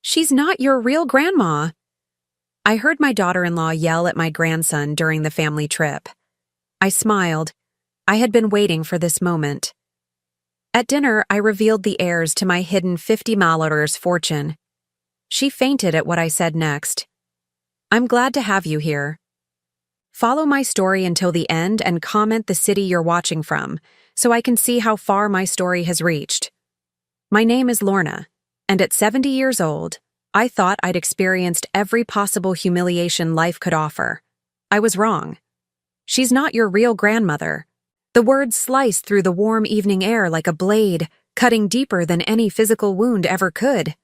She's not your real grandma." I heard my daughter-in-law yell at my grandson during the family trip. I smiled. I had been waiting for this moment. At dinner, I revealed the heirs to my hidden $50 fortune. She fainted at what I said next. "I'm glad to have you here. Follow my story until the end and comment the city you're watching from, so I can see how far my story has reached. My name is Lorna, and at 70 years old, I thought I'd experienced every possible humiliation life could offer. I was wrong. She's not your real grandmother." The words sliced through the warm evening air like a blade, cutting deeper than any physical wound ever could.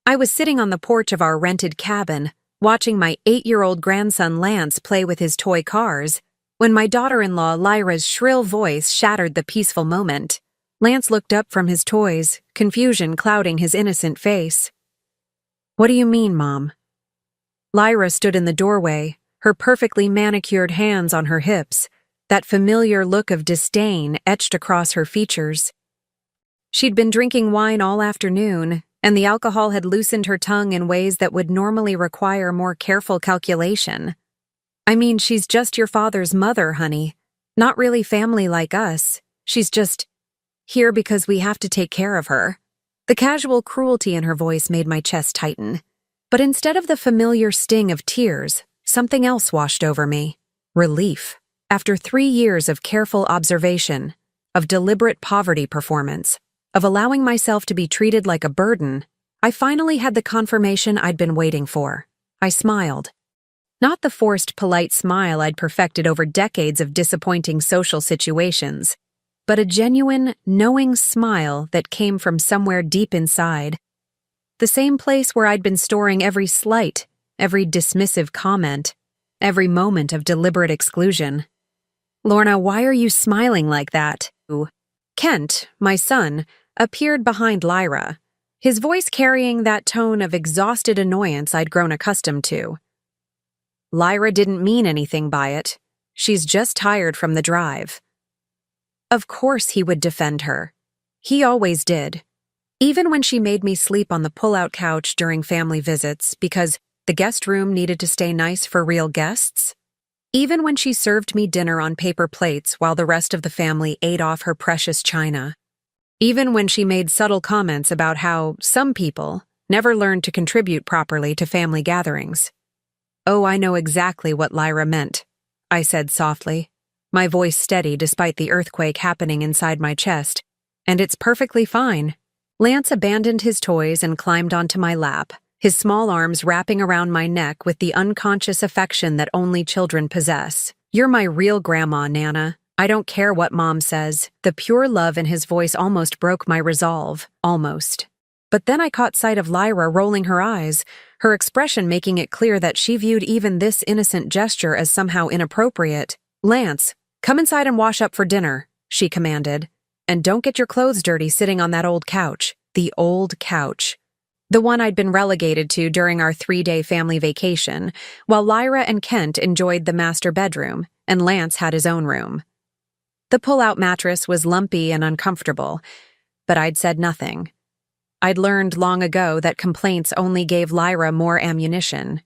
I was sitting on the porch of our rented cabin, watching my 8-year-old grandson Lance play with his toy cars, when my daughter-in-law Lyra's shrill voice shattered the peaceful moment. Lance looked up from his toys, confusion clouding his innocent face. "What do you mean, Mom?" Lyra stood in the doorway, her perfectly manicured hands on her hips, that familiar look of disdain etched across her features. She'd been drinking wine all afternoon, and the alcohol had loosened her tongue in ways that would normally require more careful calculation. "I mean, she's just your father's mother, honey. Not really family like us. She's just here because we have to take care of her." The casual cruelty in her voice made my chest tighten. But instead of the familiar sting of tears, something else washed over me. Relief. After 3 years of careful observation, of deliberate poverty performance, of allowing myself to be treated like a burden, I finally had the confirmation I'd been waiting for. I smiled. Not the forced, polite smile I'd perfected over decades of disappointing social situations, but a genuine, knowing smile that came from somewhere deep inside. The same place where I'd been storing every slight, every dismissive comment, every moment of deliberate exclusion. "Lorna, why are you smiling like that?" Kent, my son, appeared behind Lyra, his voice carrying that tone of exhausted annoyance I'd grown accustomed to. "Lyra didn't mean anything by it. She's just tired from the drive." Of course he would defend her. He always did. Even when she made me sleep on the pull-out couch during family visits because the guest room needed to stay nice for real guests. Even when she served me dinner on paper plates while the rest of the family ate off her precious china. Even when she made subtle comments about how some people never learned to contribute properly to family gatherings. "Oh, I know exactly what Lyra meant," I said softly, my voice steady despite the earthquake happening inside my chest. "And it's perfectly fine." Lance abandoned his toys and climbed onto my lap, his small arms wrapping around my neck with the unconscious affection that only children possess. "You're my real grandma, Nana. I don't care what Mom says." The pure love in his voice almost broke my resolve. Almost. But then I caught sight of Lyra rolling her eyes, her expression making it clear that she viewed even this innocent gesture as somehow inappropriate. "Lance, come inside and wash up for dinner," she commanded. "And don't get your clothes dirty sitting on that old couch." The old couch. The one I'd been relegated to during our 3-day family vacation, while Lyra and Kent enjoyed the master bedroom, and Lance had his own room. The pull-out mattress was lumpy and uncomfortable, but I'd said nothing. I'd learned long ago that complaints only gave Lyra more ammunition.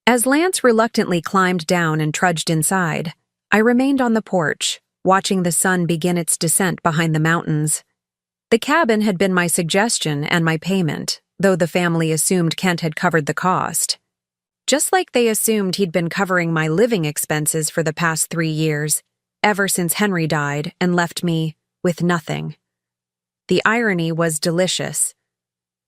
As Lance reluctantly climbed down and trudged inside, I remained on the porch, watching the sun begin its descent behind the mountains. The cabin had been my suggestion and my payment, though the family assumed Kent had covered the cost. Just like they assumed he'd been covering my living expenses for the past 3 years, ever since Henry died and left me with nothing. The irony was delicious.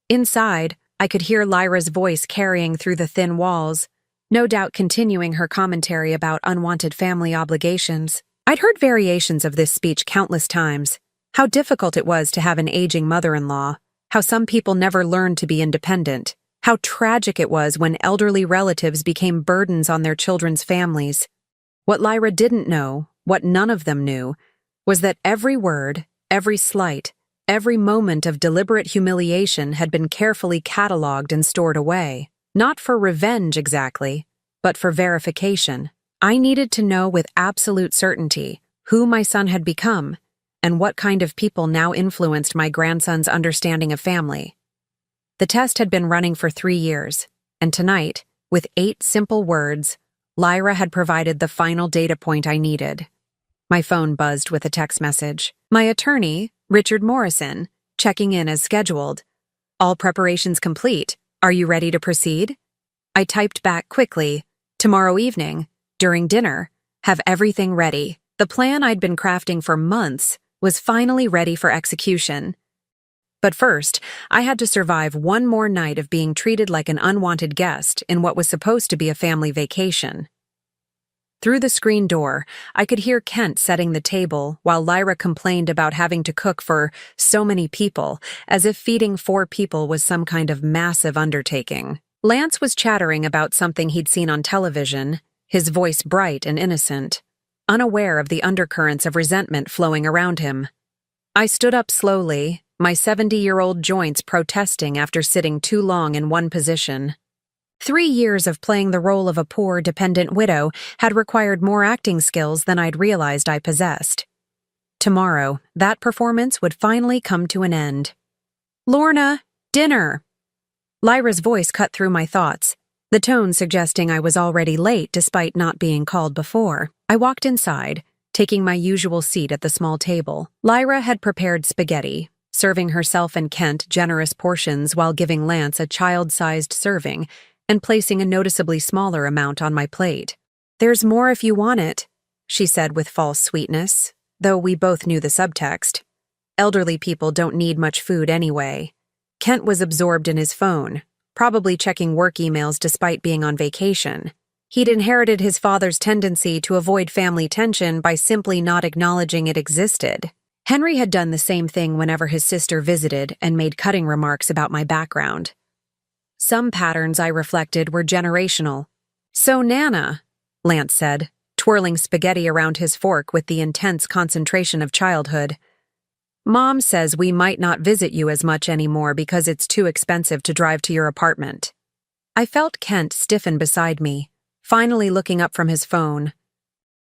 Inside, I could hear Lyra's voice carrying through the thin walls, no doubt continuing her commentary about unwanted family obligations. I'd heard variations of this speech countless times. How difficult it was to have an aging mother-in-law, how some people never learned to be independent, how tragic it was when elderly relatives became burdens on their children's families. What Lyra didn't know, what none of them knew, was that every word, every slight, every moment of deliberate humiliation had been carefully catalogued and stored away, not for revenge exactly, but for verification. I needed to know with absolute certainty who my son had become and what kind of people now influenced my grandson's understanding of family. The test had been running for 3 years, and tonight, with 8 simple words, Lyra had provided the final data point I needed. My phone buzzed with a text message. My attorney, Richard Morrison, checking in as scheduled. All preparations complete. Are you ready to proceed? I typed back quickly. Tomorrow evening, during dinner, have everything ready. The plan I'd been crafting for months was finally ready for execution. But first, I had to survive one more night of being treated like an unwanted guest in what was supposed to be a family vacation. Through the screen door, I could hear Kent setting the table while Lyra complained about having to cook for so many people, as if feeding 4 people was some kind of massive undertaking. Lance was chattering about something he'd seen on television, his voice bright and innocent, unaware of the undercurrents of resentment flowing around him. I stood up slowly, my 70-year-old joints protesting after sitting too long in one position. 3 years of playing the role of a poor, dependent widow had required more acting skills than I'd realized I possessed. Tomorrow, that performance would finally come to an end. "Lorna, dinner!" Lyra's voice cut through my thoughts, the tone suggesting I was already late despite not being called before. I walked inside, taking my usual seat at the small table. Lyra had prepared spaghetti, serving herself and Kent generous portions while giving Lance a child-sized serving and placing a noticeably smaller amount on my plate. "There's more if you want it," she said with false sweetness, though we both knew the subtext. Elderly people don't need much food anyway. Kent was absorbed in his phone, probably checking work emails despite being on vacation. He'd inherited his father's tendency to avoid family tension by simply not acknowledging it existed. Henry had done the same thing whenever his sister visited and made cutting remarks about my background. Some patterns, I reflected, were generational. "So, Nana," Lance said, twirling spaghetti around his fork with the intense concentration of childhood. "Mom says we might not visit you as much anymore because it's too expensive to drive to your apartment." I felt Kent stiffen beside me, finally looking up from his phone.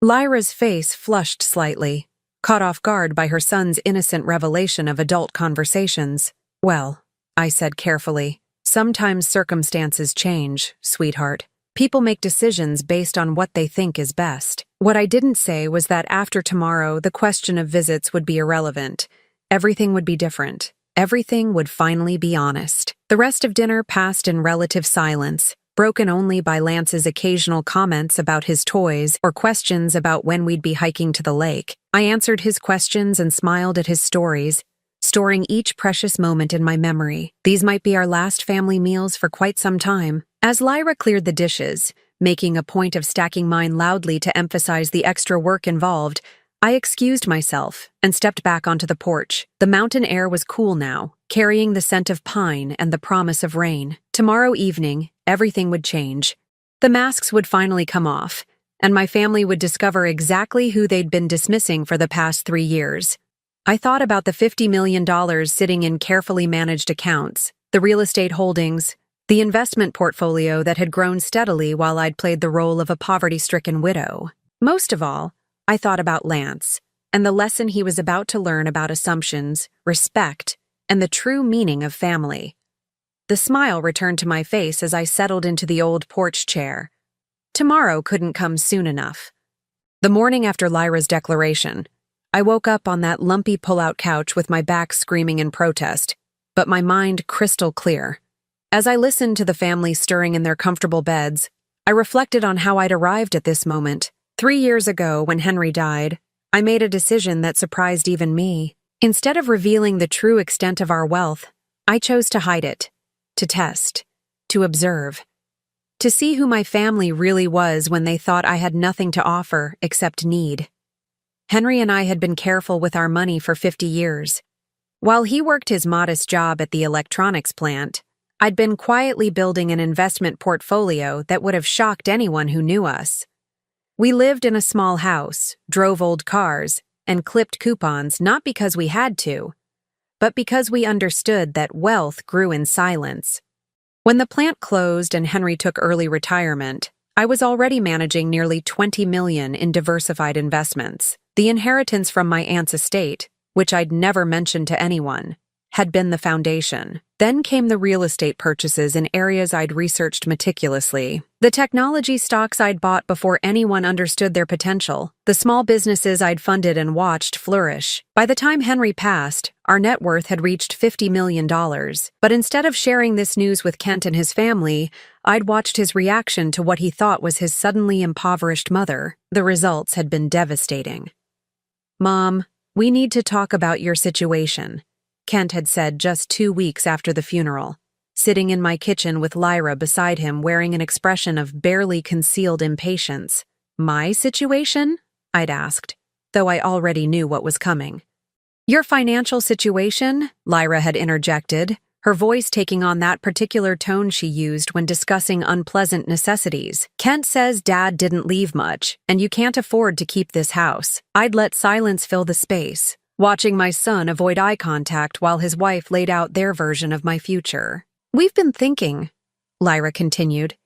Lyra's face flushed slightly, caught off guard by her son's innocent revelation of adult conversations. "Well," I said carefully, "sometimes circumstances change, sweetheart. People make decisions based on what they think is best." What I didn't say was that after tomorrow, the question of visits would be irrelevant. Everything would be different. Everything would finally be honest. The rest of dinner passed in relative silence, broken only by Lance's occasional comments about his toys or questions about when we'd be hiking to the lake. I answered his questions and smiled at his stories, storing each precious moment in my memory. These might be our last family meals for quite some time. As Lyra cleared the dishes, making a point of stacking mine loudly to emphasize the extra work involved, I excused myself and stepped back onto the porch. The mountain air was cool now, carrying the scent of pine and the promise of rain. Tomorrow evening, everything would change. The masks would finally come off, and my family would discover exactly who they'd been dismissing for the past 3 years. I thought about the $50 million sitting in carefully managed accounts, the real estate holdings, the investment portfolio that had grown steadily while I'd played the role of a poverty-stricken widow. Most of all, I thought about Lance and the lesson he was about to learn about assumptions, respect, and the true meaning of family. The smile returned to my face as I settled into the old porch chair. Tomorrow couldn't come soon enough. The morning after Lyra's declaration, I woke up on that lumpy pull-out couch with my back screaming in protest, but my mind crystal clear. As I listened to the family stirring in their comfortable beds, I reflected on how I'd arrived at this moment. 3 years ago, when Henry died, I made a decision that surprised even me. Instead of revealing the true extent of our wealth, I chose to hide it, to test, to observe, to see who my family really was when they thought I had nothing to offer except need. Henry and I had been careful with our money for 50 years. While he worked his modest job at the electronics plant, I'd been quietly building an investment portfolio that would have shocked anyone who knew us. We lived in a small house, drove old cars, and clipped coupons not because we had to, but because we understood that wealth grew in silence. When the plant closed and Henry took early retirement, I was already managing nearly $20 million in diversified investments. The inheritance from my aunt's estate, which I'd never mentioned to anyone, had been the foundation. Then came the real estate purchases in areas I'd researched meticulously. The technology stocks I'd bought before anyone understood their potential. The small businesses I'd funded and watched flourish. By the time Henry passed, our net worth had reached $50 million. But instead of sharing this news with Kent and his family, I'd watched his reaction to what he thought was his suddenly impoverished mother. The results had been devastating. "Mom, we need to talk about your situation," Kent had said just 2 weeks after the funeral, sitting in my kitchen with Lyra beside him wearing an expression of barely concealed impatience. "My situation?" I'd asked, though I already knew what was coming. "Your financial situation?" Lyra had interjected, her voice taking on that particular tone she used when discussing unpleasant necessities. "Kent says Dad didn't leave much, and you can't afford to keep this house." I'd let silence fill the space, watching my son avoid eye contact while his wife laid out their version of my future. "We've been thinking," Lyra continued,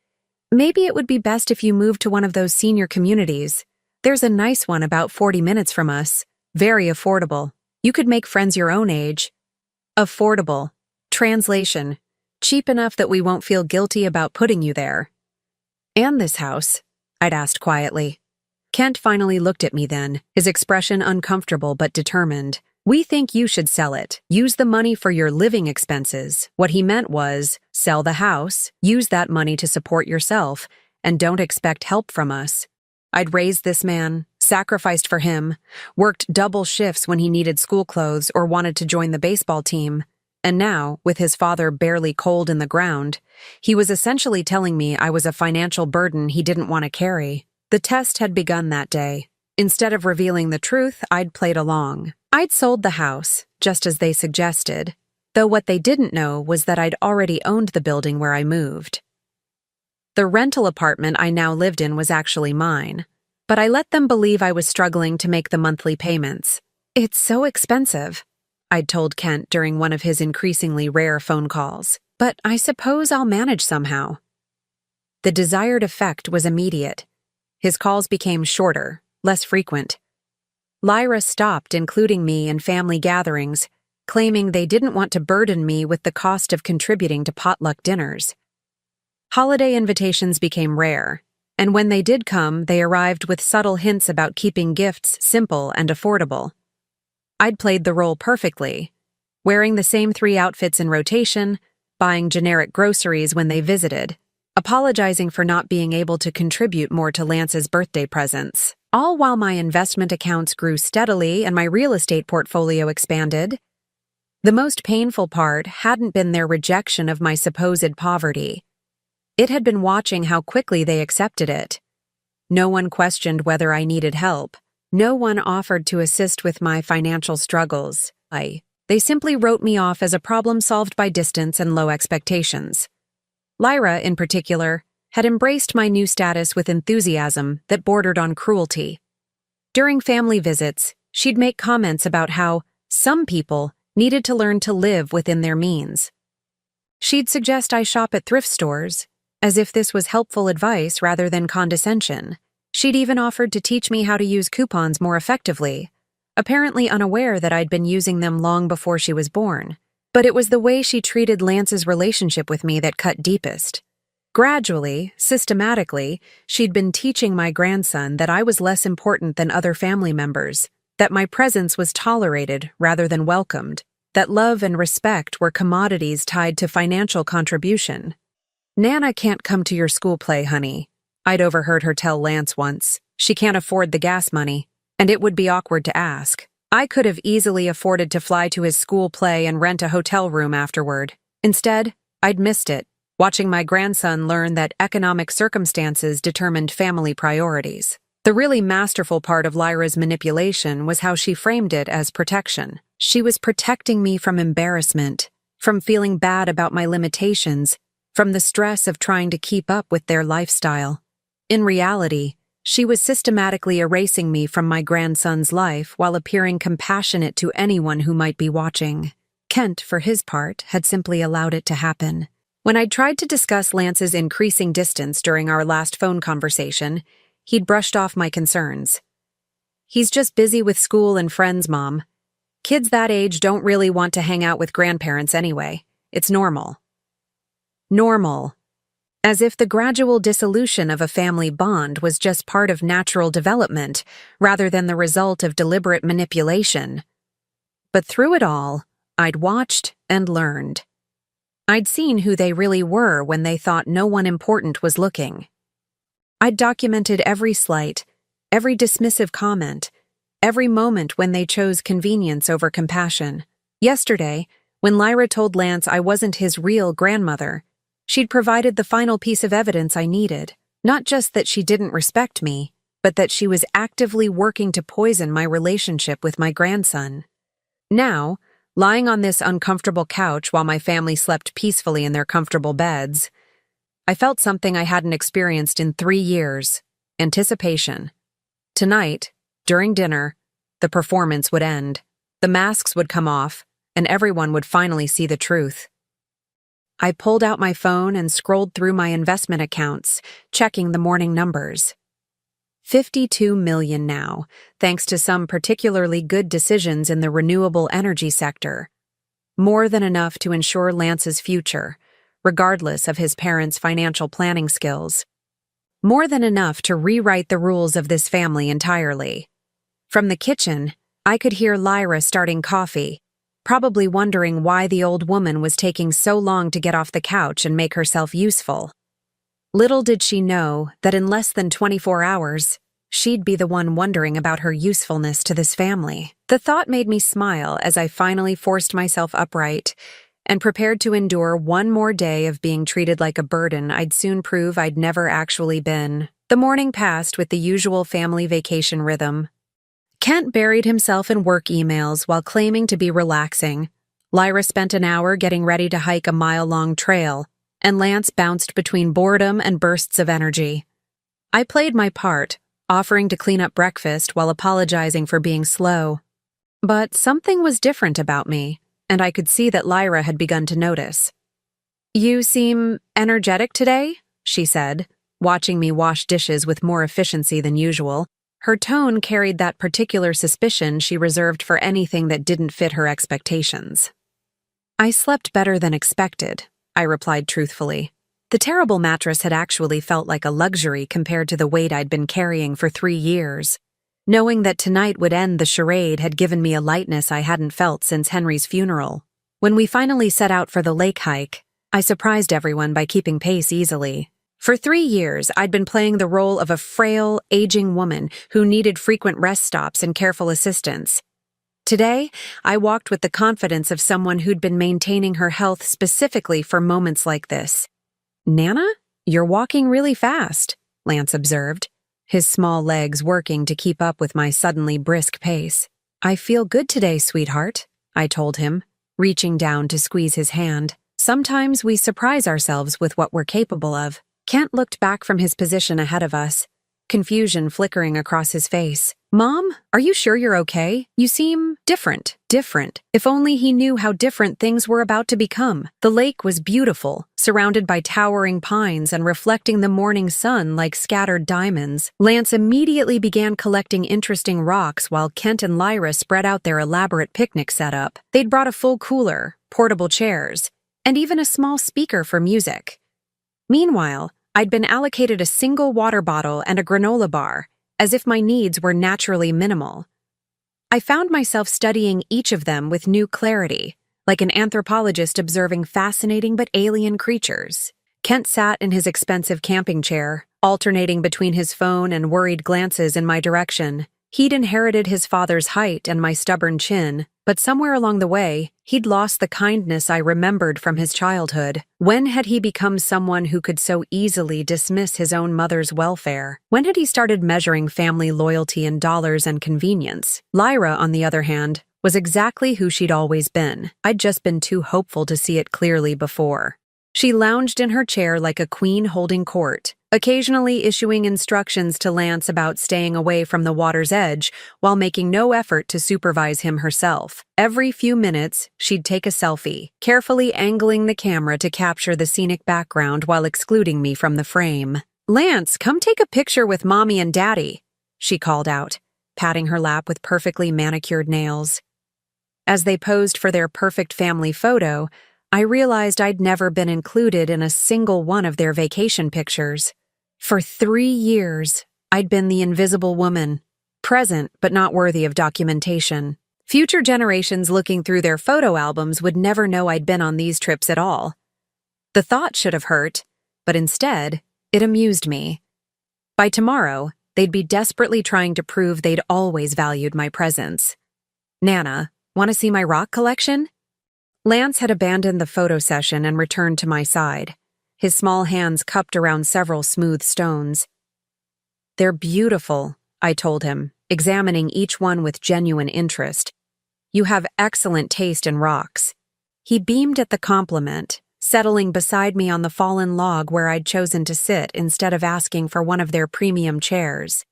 "maybe it would be best if you moved to one of those senior communities. There's a nice one about 40 minutes from us. Very affordable. You could make friends your own age." Affordable. Translation: cheap enough that we won't feel guilty about putting you there. "And this house?" I'd asked quietly. Kent finally looked at me then, his expression uncomfortable but determined. "We think you should sell it. Use the money for your living expenses." What he meant was, sell the house, use that money to support yourself, and don't expect help from us. I'd raised this man, sacrificed for him, worked double shifts when he needed school clothes or wanted to join the baseball team. And now, with his father barely cold in the ground, he was essentially telling me I was a financial burden he didn't want to carry. The test had begun that day. Instead of revealing the truth, I'd played along. I'd sold the house, just as they suggested, though what they didn't know was that I'd already owned the building where I moved. The rental apartment I now lived in was actually mine, but I let them believe I was struggling to make the monthly payments. "It's so expensive," I'd told Kent during one of his increasingly rare phone calls, "but I suppose I'll manage somehow." The desired effect was immediate. His calls became shorter, less frequent. Lyra stopped including me in family gatherings, claiming they didn't want to burden me with the cost of contributing to potluck dinners. Holiday invitations became rare, and when they did come, they arrived with subtle hints about keeping gifts simple and affordable. I'd played the role perfectly, wearing the same 3 outfits in rotation, buying generic groceries when they visited, apologizing for not being able to contribute more to Lance's birthday presents, all while my investment accounts grew steadily and my real estate portfolio expanded. The most painful part hadn't been their rejection of my supposed poverty. It had been watching how quickly they accepted it. No one questioned whether I needed help. No one offered to assist with my financial struggles. They simply wrote me off as a problem solved by distance and low expectations. Lyra, in particular, had embraced my new status with enthusiasm that bordered on cruelty. During family visits, she'd make comments about how some people needed to learn to live within their means. She'd suggest I shop at thrift stores, as if this was helpful advice rather than condescension. She'd even offered to teach me how to use coupons more effectively, apparently unaware that I'd been using them long before she was born. But it was the way she treated Lance's relationship with me that cut deepest. Gradually, systematically, she'd been teaching my grandson that I was less important than other family members, that my presence was tolerated rather than welcomed, that love and respect were commodities tied to financial contribution. "Nana can't come to your school play, honey," I'd overheard her tell Lance once. "She can't afford the gas money, and it would be awkward to ask." I could have easily afforded to fly to his school play and rent a hotel room afterward. Instead, I'd missed it, watching my grandson learn that economic circumstances determined family priorities. The really masterful part of Lyra's manipulation was how she framed it as protection. She was protecting me from embarrassment, from feeling bad about my limitations, from the stress of trying to keep up with their lifestyle. In reality, she was systematically erasing me from my grandson's life while appearing compassionate to anyone who might be watching. Kent, for his part, had simply allowed it to happen. When I tried to discuss Lance's increasing distance during our last phone conversation, he'd brushed off my concerns. "He's just busy with school and friends, Mom. Kids that age don't really want to hang out with grandparents anyway. It's normal. Normal. As if the gradual dissolution of a family bond was just part of natural development rather than the result of deliberate manipulation. But through it all, I'd watched and learned. I'd seen who they really were when they thought no one important was looking. I'd documented every slight, every dismissive comment, every moment when they chose convenience over compassion. Yesterday, when Lyra told Lance I wasn't his real grandmother, she'd provided the final piece of evidence I needed. Not just that she didn't respect me, but that she was actively working to poison my relationship with my grandson. Now, lying on this uncomfortable couch while my family slept peacefully in their comfortable beds, I felt something I hadn't experienced in 3 years: anticipation. Tonight, during dinner, the performance would end, the masks would come off, and everyone would finally see the truth. I pulled out my phone and scrolled through my investment accounts, checking the morning numbers. 52 million now, thanks to some particularly good decisions in the renewable energy sector. More than enough to ensure Lance's future, regardless of his parents' financial planning skills. More than enough to rewrite the rules of this family entirely. From the kitchen, I could hear Lyra starting coffee, probably wondering why the old woman was taking so long to get off the couch and make herself useful. Little did she know that in less than 24 hours, she'd be the one wondering about her usefulness to this family. The thought made me smile as I finally forced myself upright and prepared to endure one more day of being treated like a burden I'd soon prove I'd never actually been. The morning passed with the usual family vacation rhythm. Kent buried himself in work emails while claiming to be relaxing. Lyra spent an hour getting ready to hike a mile-long trail, and Lance bounced between boredom and bursts of energy. I played my part, offering to clean up breakfast while apologizing for being slow. But something was different about me, and I could see that Lyra had begun to notice. "You seem energetic today," she said, watching me wash dishes with more efficiency than usual. Her tone carried that particular suspicion she reserved for anything that didn't fit her expectations. "I slept better than expected," I replied truthfully. The terrible mattress had actually felt like a luxury compared to the weight I'd been carrying for 3 years. Knowing that tonight would end the charade had given me a lightness I hadn't felt since Henry's funeral. When we finally set out for the lake hike, I surprised everyone by keeping pace easily. For 3 years, I'd been playing the role of a frail, aging woman who needed frequent rest stops and careful assistance. Today, I walked with the confidence of someone who'd been maintaining her health specifically for moments like this. "Nana, you're walking really fast," Lance observed, his small legs working to keep up with my suddenly brisk pace. "I feel good today, sweetheart," I told him, reaching down to squeeze his hand. Sometimes we surprise ourselves with what we're capable of. Kent looked back from his position ahead of us, confusion flickering across his face. "Mom, are you sure you're okay? You seem different." Different. If only he knew how different things were about to become. The lake was beautiful, surrounded by towering pines and reflecting the morning sun like scattered diamonds. Lance immediately began collecting interesting rocks while Kent and Lyra spread out their elaborate picnic setup. They'd brought a full cooler, portable chairs, and even a small speaker for music. Meanwhile, I'd been allocated a single water bottle and a granola bar, as if my needs were naturally minimal. I found myself studying each of them with new clarity, like an anthropologist observing fascinating but alien creatures. Kent sat in his expensive camping chair, alternating between his phone and worried glances in my direction. He'd inherited his father's height and my stubborn chin, but somewhere along the way, he'd lost the kindness I remembered from his childhood. When had he become someone who could so easily dismiss his own mother's welfare? When had he started measuring family loyalty in dollars and convenience? Lyra, on the other hand, was exactly who she'd always been. I'd just been too hopeful to see it clearly before. She lounged in her chair like a queen holding court, occasionally issuing instructions to Lance about staying away from the water's edge while making no effort to supervise him herself. Every few minutes, she'd take a selfie, carefully angling the camera to capture the scenic background while excluding me from the frame. "Lance, come take a picture with Mommy and Daddy," she called out, patting her lap with perfectly manicured nails. As they posed for their perfect family photo, I realized I'd never been included in a single one of their vacation pictures. For 3 years, I'd been the invisible woman, present but not worthy of documentation. Future generations looking through their photo albums would never know I'd been on these trips at all. The thought should have hurt, but instead, it amused me. By tomorrow, they'd be desperately trying to prove they'd always valued my presence. "Nana, want to see my rock collection?" Lance had abandoned the photo session and returned to my side, his small hands cupped around several smooth stones. "They're beautiful," I told him, examining each one with genuine interest. "You have excellent taste in rocks." He beamed at the compliment, settling beside me on the fallen log where I'd chosen to sit instead of asking for one of their premium chairs.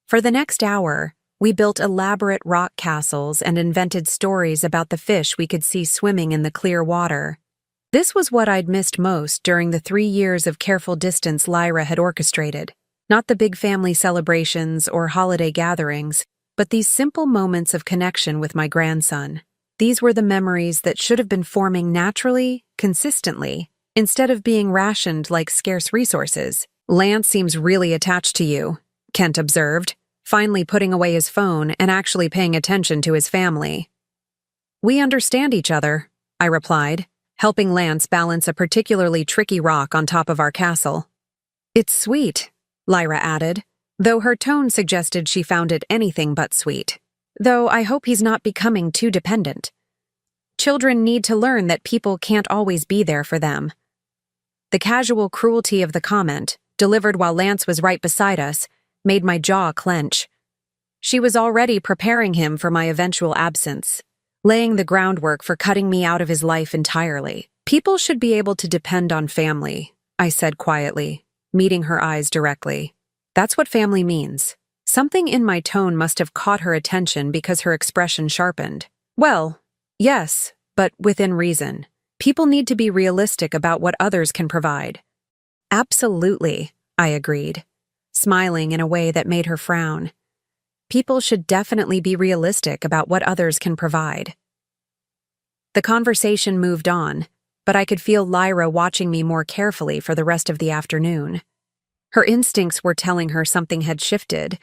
For the next hour, we built elaborate rock castles and invented stories about the fish we could see swimming in the clear water. This was what I'd missed most during the 3 years of careful distance Lyra had orchestrated. Not the big family celebrations or holiday gatherings, but these simple moments of connection with my grandson. These were the memories that should have been forming naturally, consistently, instead of being rationed like scarce resources. "Lance seems really attached to you," Kent observed, finally putting away his phone and actually paying attention to his family. "We understand each other," I replied, helping Lance balance a particularly tricky rock on top of our castle. "It's sweet," Lyra added, though her tone suggested she found it anything but sweet. "Though I hope he's not becoming too dependent. Children need to learn that people can't always be there for them." The casual cruelty of the comment, delivered while Lance was right beside us, made my jaw clench. She was already preparing him for my eventual absence, laying the groundwork for cutting me out of his life entirely. "People should be able to depend on family," I said quietly, meeting her eyes directly. "That's what family means." Something in my tone must have caught her attention because her expression sharpened. "Well, yes, but within reason. People need to be realistic about what others can provide." "Absolutely," I agreed, smiling in a way that made her frown. People should definitely be realistic about what others can provide. The conversation moved on, but I could feel Lyra watching me more carefully for the rest of the afternoon. Her instincts were telling her something had shifted,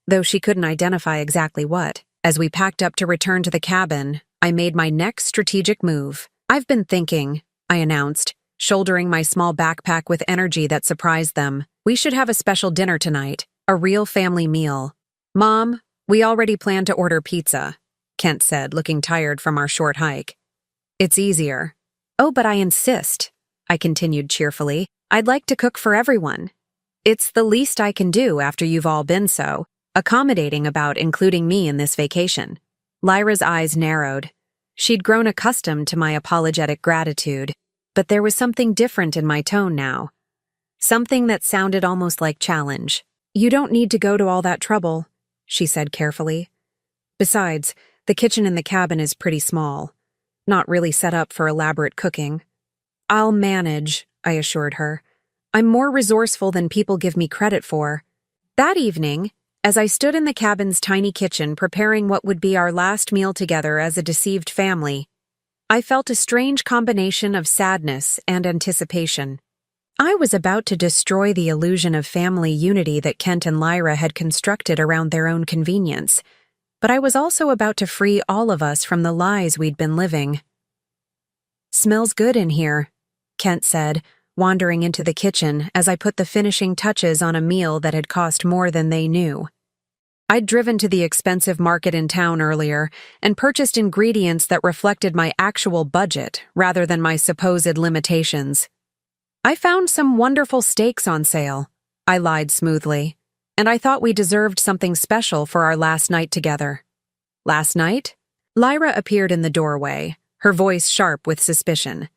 though she couldn't identify exactly what. As we packed up to return to the cabin, I made my next strategic move. "I've been thinking," I announced, shouldering my small backpack with energy that surprised them. "We should have a special dinner tonight, a real family meal." "Mom, we already planned to order pizza," Kent said, looking tired from our short hike. "It's easier." "Oh, but I insist," I continued cheerfully. "I'd like to cook for everyone. It's the least I can do after you've all been so accommodating about including me in this vacation." Lyra's eyes narrowed. She'd grown accustomed to my apologetic gratitude, but there was something different in my tone now. Something that sounded almost like challenge. "You don't need to go to all that trouble," she said carefully. "Besides, the kitchen in the cabin is pretty small, not really set up for elaborate cooking." "I'll manage," I assured her. "I'm more resourceful than people give me credit for." That evening, as I stood in the cabin's tiny kitchen preparing what would be our last meal together as a deceived family, I felt a strange combination of sadness and anticipation. I was about to destroy the illusion of family unity that Kent and Lyra had constructed around their own convenience, but I was also about to free all of us from the lies we'd been living. "Smells good in here," Kent said, wandering into the kitchen as I put the finishing touches on a meal that had cost more than they knew. I'd driven to the expensive market in town earlier and purchased ingredients that reflected my actual budget rather than my supposed limitations. "I found some wonderful steaks on sale," I lied smoothly, "and I thought we deserved something special for our last night together." "Last night?" Lyra appeared in the doorway, her voice sharp with suspicion.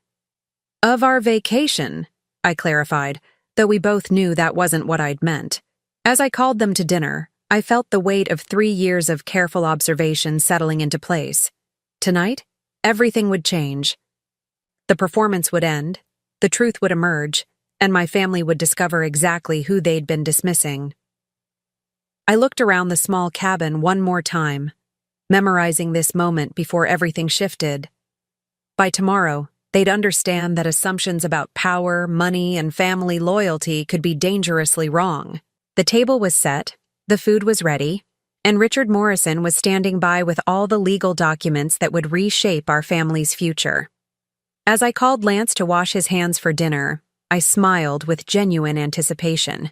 "Of our vacation," I clarified, though we both knew that wasn't what I'd meant. As I called them to dinner, I felt the weight of 3 years of careful observation settling into place. Tonight, everything would change. The performance would end, the truth would emerge, and my family would discover exactly who they'd been dismissing. I looked around the small cabin one more time. memorizing this moment before everything shifted. By tomorrow, they'd understand that assumptions about power, money, and family loyalty could be dangerously wrong. The table was set, the food was ready, and Richard Morrison was standing by with all the legal documents that would reshape our family's future. As I called Lance to wash his hands for dinner, I smiled with genuine anticipation.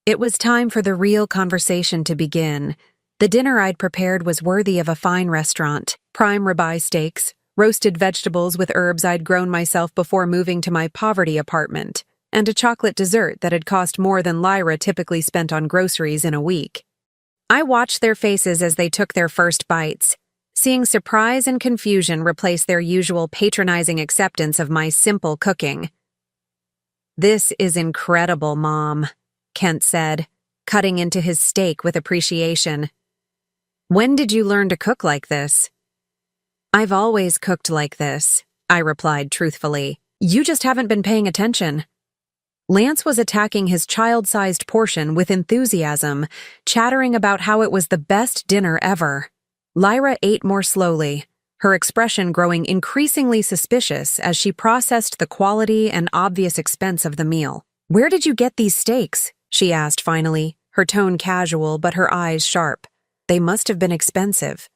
It was time for the real conversation to begin. The dinner I'd prepared was worthy of a fine restaurant: prime ribeye steaks, roasted vegetables with herbs I'd grown myself before moving to my poverty apartment, and a chocolate dessert that had cost more than Lyra typically spent on groceries in a week. I watched their faces as they took their first bites, seeing surprise and confusion replace their usual patronizing acceptance of my simple cooking. "This is incredible, Mom," Kent said, cutting into his steak with appreciation. "When did you learn to cook like this?" "I've always cooked like this," I replied truthfully. "You just haven't been paying attention." Lance was attacking his child-sized portion with enthusiasm, chattering about how it was the best dinner ever. Lyra ate more slowly, her expression growing increasingly suspicious as she processed the quality and obvious expense of the meal. "Where did you get these steaks?" she asked finally, her tone casual but her eyes sharp. "They must have been expensive."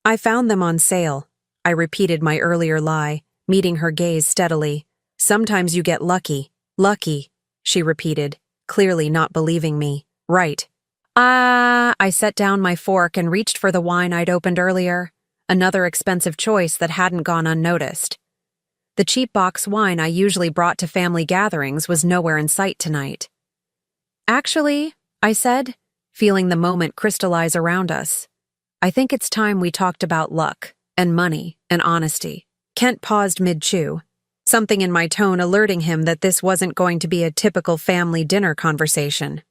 "I found them on sale," I repeated my earlier lie, meeting her gaze steadily. "Sometimes you get lucky." "Lucky," she repeated, clearly not believing me. "Right." I set down my fork and reached for the wine I'd opened earlier, another expensive choice that hadn't gone unnoticed. The cheap box wine I usually brought to family gatherings was nowhere in sight tonight. "Actually," I said, feeling the moment crystallize around us, "I think it's time we talked about luck and money and honesty." Kent paused mid-chew, something in my tone alerting him that this wasn't going to be a typical family dinner conversation.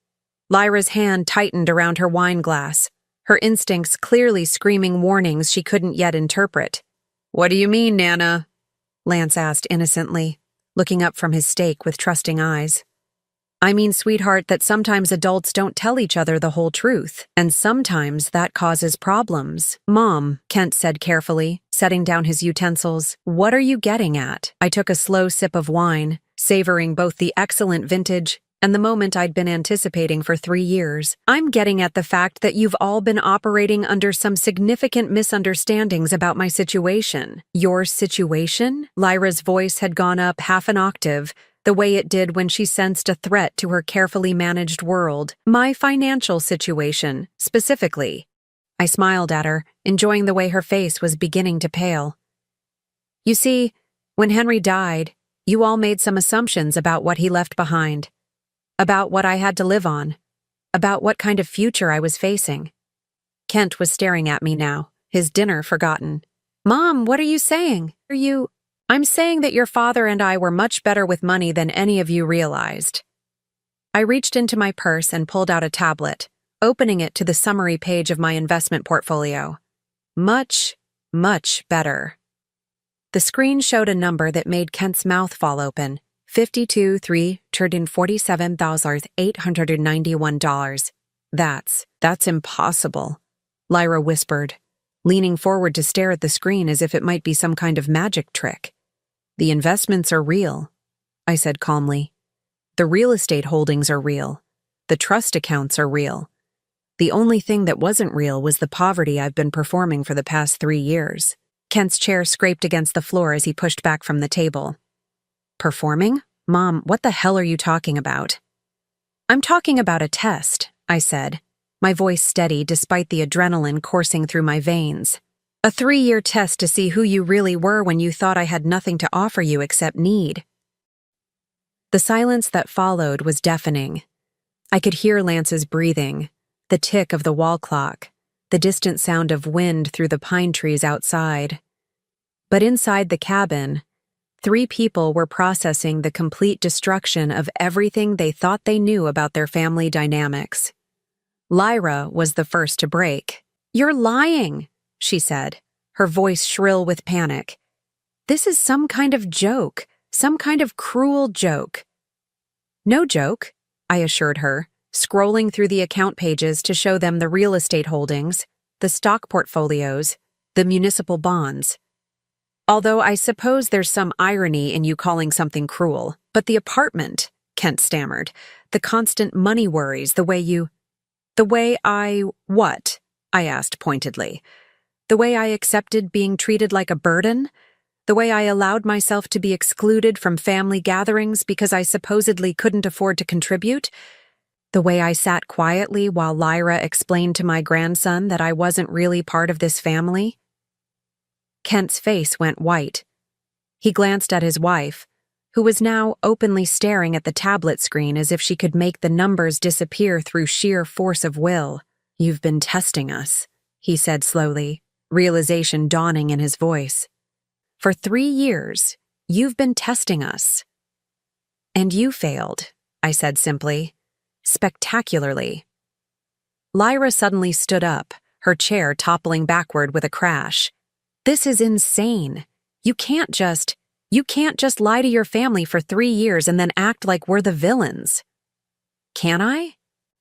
Lyra's hand tightened around her wine glass, her instincts clearly screaming warnings she couldn't yet interpret. "What do you mean, Nana?" Lance asked innocently, looking up from his steak with trusting eyes. "I mean, sweetheart, that sometimes adults don't tell each other the whole truth, and sometimes that causes problems." "Mom," Kent said carefully, setting down his utensils, "what are you getting at?" I took a slow sip of wine, savoring both the excellent vintage and the moment I'd been anticipating for 3 years. "I'm getting at the fact that you've all been operating under some significant misunderstandings about my situation." "Your situation?" Lyra's voice had gone up half an octave, the way it did when she sensed a threat to her carefully managed world. "My financial situation, specifically." I smiled at her, enjoying the way her face was beginning to pale. "You see, when Henry died, you all made some assumptions about what he left behind, about what I had to live on, about what kind of future I was facing." Kent was staring at me now, his dinner forgotten. "Mom, what are you saying? "I'm saying that your father and I were much better with money than any of you realized." I reached into my purse and pulled out a tablet, opening it to the summary page of my investment portfolio. Much, much better. The screen showed a number that made Kent's mouth fall open. $52,347,891. That's impossible," Lyra whispered, leaning forward to stare at the screen as if it might be some kind of magic trick. "The investments are real," I said calmly. "The real estate holdings are real. The trust accounts are real. The only thing that wasn't real was the poverty I've been performing for the past 3 years." Kent's chair scraped against the floor as he pushed back from the table. "Performing? Mom, what the hell are you talking about?" "I'm talking about a test," I said, my voice steady despite the adrenaline coursing through my veins. "A 3-year test to see who you really were when you thought I had nothing to offer you except need." The silence that followed was deafening. I could hear Lance's breathing, the tick of the wall clock, the distant sound of wind through the pine trees outside. But inside the cabin, 3 people were processing the complete destruction of everything they thought they knew about their family dynamics. Lyra was the first to break. "You're lying," she said, her voice shrill with panic. "This is some kind of joke, some kind of cruel joke." "No joke," I assured her, scrolling through the account pages to show them the real estate holdings. the stock portfolios, the municipal bonds. Although I suppose there's some irony in you calling something cruel, but the apartment, Kent stammered, the constant money worries, the way what? I asked pointedly. The way I accepted being treated like a burden? The way I allowed myself to be excluded from family gatherings because I supposedly couldn't afford to contribute? The way I sat quietly while Lyra explained to my grandson that I wasn't really part of this family? Kent's face went white. He glanced at his wife, who was now openly staring at the tablet screen as if she could make the numbers disappear through sheer force of will. "You've been testing us," he said slowly, realization dawning in his voice. "For 3 years, you've been testing us." "And you failed," I said simply. "Spectacularly." Lyra suddenly stood up, her chair toppling backward with a crash. "This is insane. You can't just lie to your family for 3 years and then act like we're the villains." "Can I?"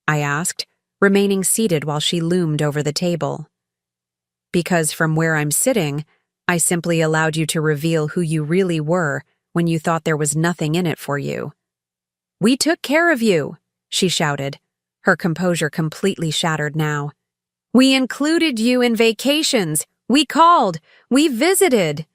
I asked, remaining seated while she loomed over the table. "Because from where I'm sitting, I simply allowed you to reveal who you really were when you thought there was nothing in it for you." "We took care of you," she shouted, her composure completely shattered now. "We included you in vacations. We called. We visited."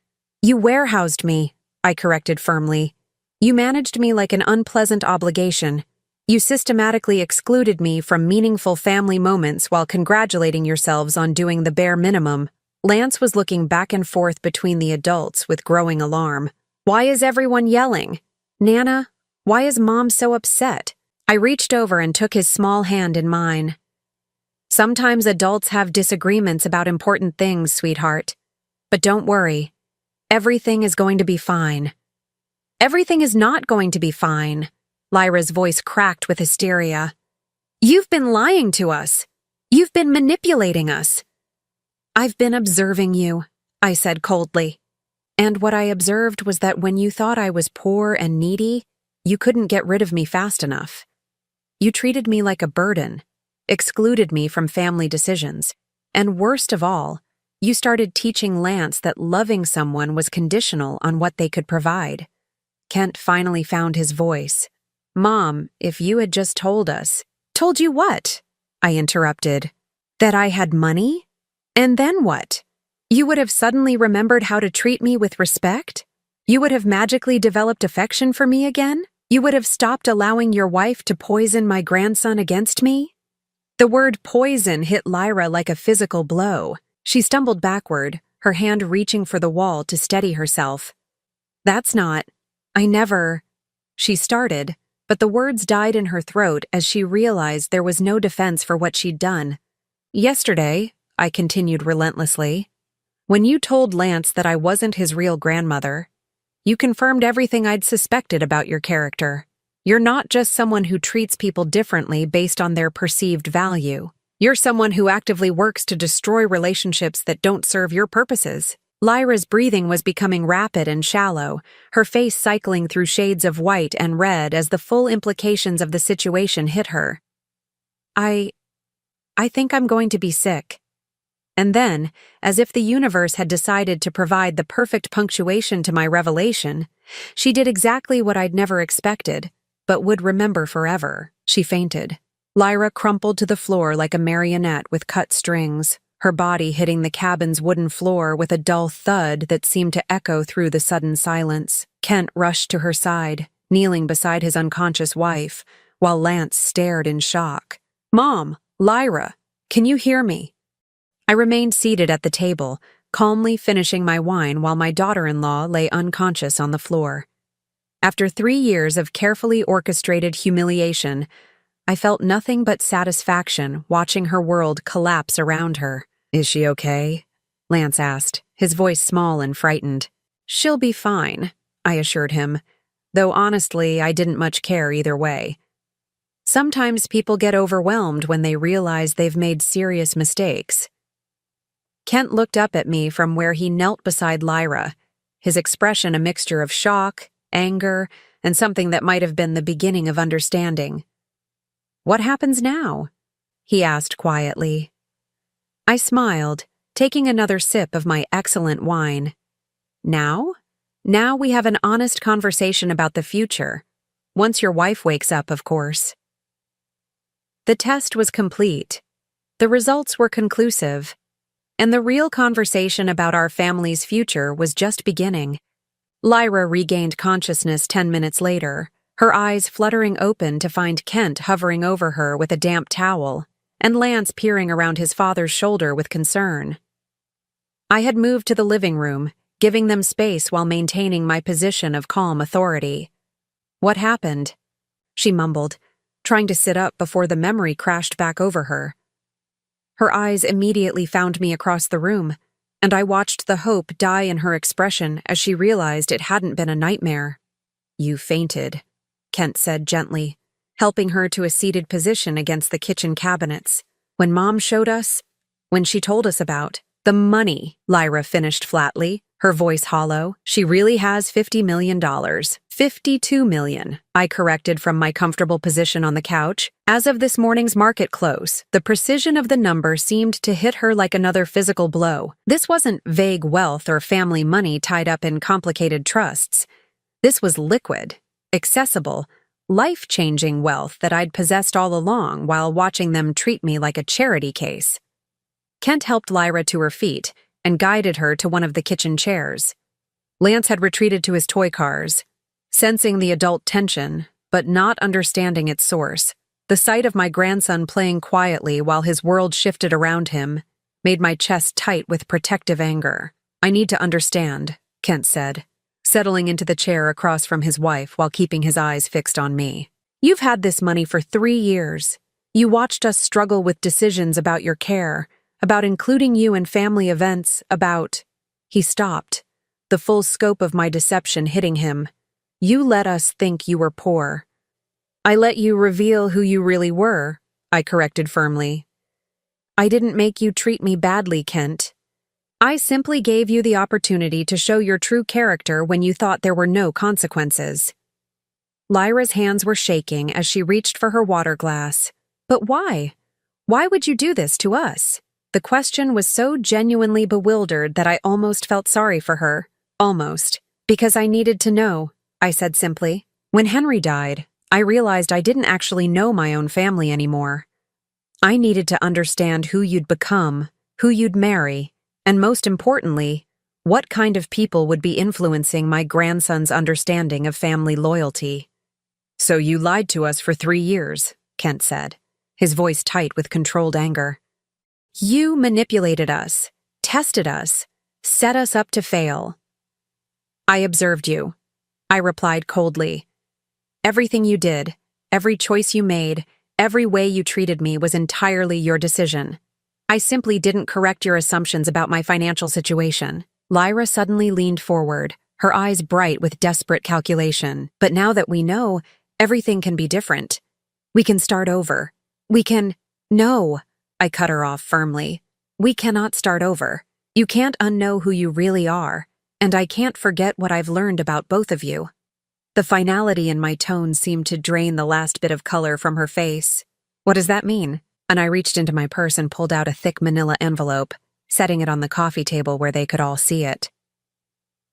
"You warehoused me," I corrected firmly. "You managed me like an unpleasant obligation. You systematically excluded me from meaningful family moments while congratulating yourselves on doing the bare minimum." Lance was looking back and forth between the adults with growing alarm. "Why is everyone yelling? Nana, why is Mom so upset?" I reached over and took his small hand in mine. "Sometimes adults have disagreements about important things, sweetheart. But don't worry. Everything is going to be fine." "Everything is not going to be fine." Lyra's voice cracked with hysteria. "You've been lying to us. You've been manipulating us." "I've been observing you," I said coldly. "And what I observed was that when you thought I was poor and needy, you couldn't get rid of me fast enough. You treated me like a burden, excluded me from family decisions, and worst of all, you started teaching Lance that loving someone was conditional on what they could provide." Kent finally found his voice. "Mom, if you had just told us—" "Told you what?" I interrupted. "That I had money? And then what? You would have suddenly remembered how to treat me with respect? You would have magically developed affection for me again? You would have stopped allowing your wife to poison my grandson against me?" The word poison hit Lyra like a physical blow. She stumbled backward, her hand reaching for the wall to steady herself. I never—" she started, but the words died in her throat as she realized there was no defense for what she'd done. "Yesterday," I continued relentlessly, "when you told Lance that I wasn't his real grandmother, you confirmed everything I'd suspected about your character. You're not just someone who treats people differently based on their perceived value. You're someone who actively works to destroy relationships that don't serve your purposes." Lyra's breathing was becoming rapid and shallow, her face cycling through shades of white and red as the full implications of the situation hit her. I think I'm going to be sick." And then, as if the universe had decided to provide the perfect punctuation to my revelation, she did exactly what I'd never expected, but would remember forever. She fainted. Lyra crumpled to the floor like a marionette with cut strings, her body hitting the cabin's wooden floor with a dull thud that seemed to echo through the sudden silence. Kent rushed to her side, kneeling beside his unconscious wife, while Lance stared in shock. "Mom, Lyra, can you hear me?" I remained seated at the table, calmly finishing my wine while my daughter-in-law lay unconscious on the floor. After 3 years of carefully orchestrated humiliation, I felt nothing but satisfaction watching her world collapse around her. "Is she okay?" Lance asked, his voice small and frightened. "She'll be fine," I assured him, though honestly I didn't much care either way. Sometimes people get overwhelmed when they realize they've made serious mistakes. Kent looked up at me from where he knelt beside Lyra, his expression a mixture of shock, anger, and something that might have been the beginning of understanding. "What happens now?" he asked quietly. I smiled, taking another sip of my excellent wine. Now? Now we have an honest conversation about the future. Once your wife wakes up, of course. The test was complete. The results were conclusive. And the real conversation about our family's future was just beginning. Lyra regained consciousness 10 minutes later, her eyes fluttering open to find Kent hovering over her with a damp towel, and Lance peering around his father's shoulder with concern. I had moved to the living room, giving them space while maintaining my position of calm authority. "What happened?" she mumbled, trying to sit up before the memory crashed back over her. Her eyes immediately found me across the room, and I watched the hope die in her expression as she realized it hadn't been a nightmare. "You fainted," Kent said gently, helping her to a seated position against the kitchen cabinets. "When Mom showed us, when she told us about the money," Lyra finished flatly, her voice hollow. "She really has $50 million. $52 million, I corrected from my comfortable position on the couch. As of this morning's market close, the precision of the number seemed to hit her like another physical blow. This wasn't vague wealth or family money tied up in complicated trusts. This was liquid, accessible, life-changing wealth that I'd possessed all along while watching them treat me like a charity case." Kent helped Lyra to her feet and guided her to one of the kitchen chairs. Lance had retreated to his toy cars, sensing the adult tension, but not understanding its source. The sight of my grandson playing quietly while his world shifted around him made my chest tight with protective anger. "I need to understand," Kent said, settling into the chair across from his wife while keeping his eyes fixed on me. "You've had this money for 3 years. You watched us struggle with decisions about your care, about including you in family events, about—" He stopped, the full scope of my deception hitting him. "You let us think you were poor." "I let you reveal who you really were," I corrected firmly. "I didn't make you treat me badly, Kent. I simply gave you the opportunity to show your true character when you thought there were no consequences." Lyra's hands were shaking as she reached for her water glass. "But why? Why would you do this to us?" The question was so genuinely bewildered that I almost felt sorry for her. Almost. "Because I needed to know," I said simply. "When Henry died, I realized I didn't actually know my own family anymore. I needed to understand who you'd become, who you'd marry, and most importantly, what kind of people would be influencing my grandson's understanding of family loyalty." "So you lied to us for 3 years," Kent said, his voice tight with controlled anger. "You manipulated us, tested us, set us up to fail." "I observed you," I replied coldly. "Everything you did, every choice you made, every way you treated me was entirely your decision. I simply didn't correct your assumptions about my financial situation." Lyra suddenly leaned forward, her eyes bright with desperate calculation. "But now that we know, everything can be different. We can start over. We can—" "No," I cut her off firmly. "We cannot start over. You can't unknow who you really are, and I can't forget what I've learned about both of you." The finality in my tone seemed to drain the last bit of color from her face. "What does that mean?" And I reached into my purse and pulled out a thick manila envelope, setting it on the coffee table where they could all see it.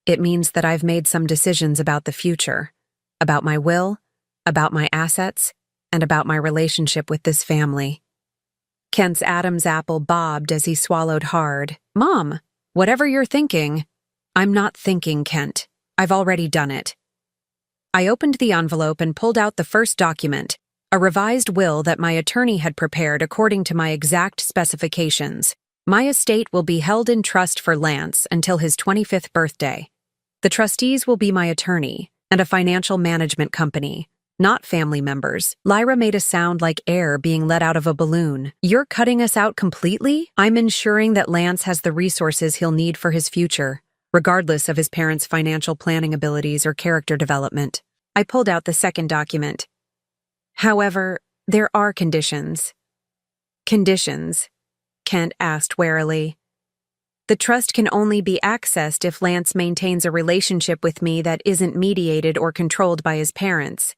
"It means that I've made some decisions about the future, about my will, about my assets, and about my relationship with this family." Kent's Adam's apple bobbed as he swallowed hard. "Mom, whatever you're thinking—" "I'm not thinking, Kent. I've already done it." I opened the envelope and pulled out the first document, a revised will that my attorney had prepared according to my exact specifications. My estate will be held in trust for Lance until his 25th birthday. The trustees will be my attorney and a financial management company, not family members. Lyra made a sound like air being let out of a balloon. "You're cutting us out completely?" "I'm ensuring that Lance has the resources he'll need for his future, regardless of his parents' financial planning abilities or character development." I pulled out the second document. "However, there are conditions." "Conditions?" Kent asked warily. "The trust can only be accessed if Lance maintains a relationship with me that isn't mediated or controlled by his parents.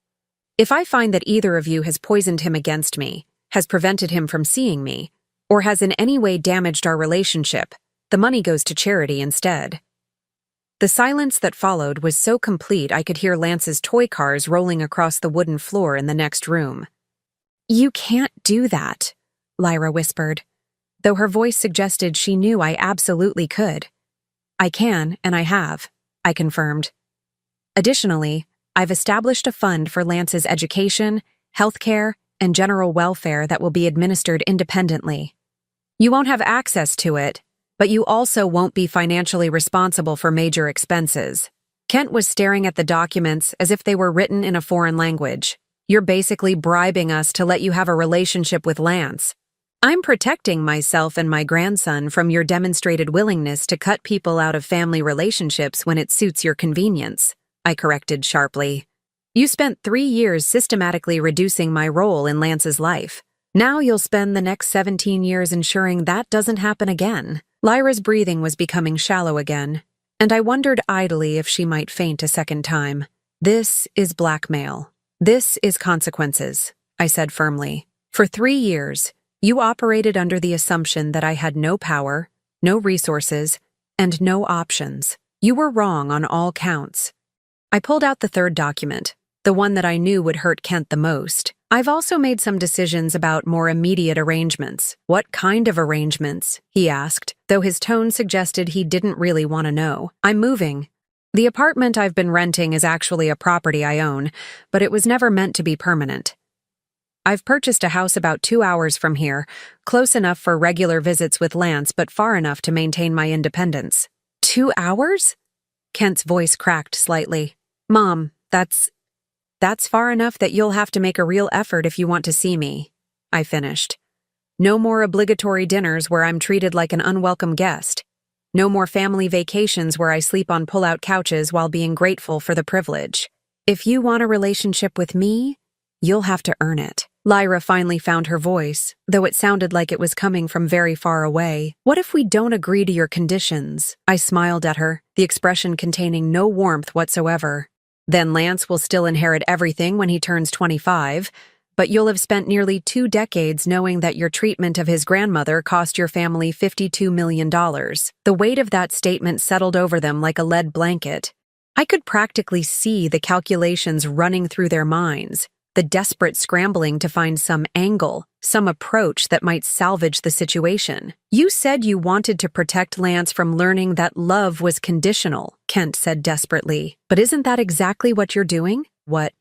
If I find that either of you has poisoned him against me, has prevented him from seeing me, or has in any way damaged our relationship, the money goes to charity instead." The silence that followed was so complete I could hear Lance's toy cars rolling across the wooden floor in the next room. "You can't do that," Lyra whispered, though her voice suggested she knew I absolutely could. "I can, and I have," I confirmed. "Additionally, I've established a fund for Lance's education, healthcare, and general welfare that will be administered independently. You won't have access to it, but you also won't be financially responsible for major expenses." Kent was staring at the documents as if they were written in a foreign language. "You're basically bribing us to let you have a relationship with Lance." "I'm protecting myself and my grandson from your demonstrated willingness to cut people out of family relationships when it suits your convenience," I corrected sharply. "You spent 3 years systematically reducing my role in Lance's life. Now you'll spend the next 17 years ensuring that doesn't happen again." Lyra's breathing was becoming shallow again, and I wondered idly if she might faint a second time. "This is blackmail. This is consequences," I said firmly. "For 3 years, you operated under the assumption that I had no power, no resources, and no options. You were wrong on all counts." I pulled out the third document, the one that I knew would hurt Kent the most. "I've also made some decisions about more immediate arrangements." "What kind of arrangements?" he asked, though his tone suggested he didn't really want to know. "I'm moving. The apartment I've been renting is actually a property I own, but it was never meant to be permanent. I've purchased a house about 2 hours from here, close enough for regular visits with Lance but far enough to maintain my independence." 2 hours? Kent's voice cracked slightly. "Mom, that's far enough that you'll have to make a real effort if you want to see me," I finished. "No more obligatory dinners where I'm treated like an unwelcome guest. No more family vacations where I sleep on pull-out couches while being grateful for the privilege. If you want a relationship with me, you'll have to earn it." Lyra finally found her voice, though it sounded like it was coming from very far away. "What if we don't agree to your conditions?" I smiled at her, the expression containing no warmth whatsoever. "Then Lance will still inherit everything when he turns 25, but you'll have spent nearly 2 decades knowing that your treatment of his grandmother cost your family $52 million. The weight of that statement settled over them like a lead blanket. I could practically see the calculations running through their minds, the desperate scrambling to find some angle, some approach that might salvage the situation. "You said you wanted to protect Lance from learning that love was conditional," Kent said desperately. "But isn't that exactly what you're doing?" "What?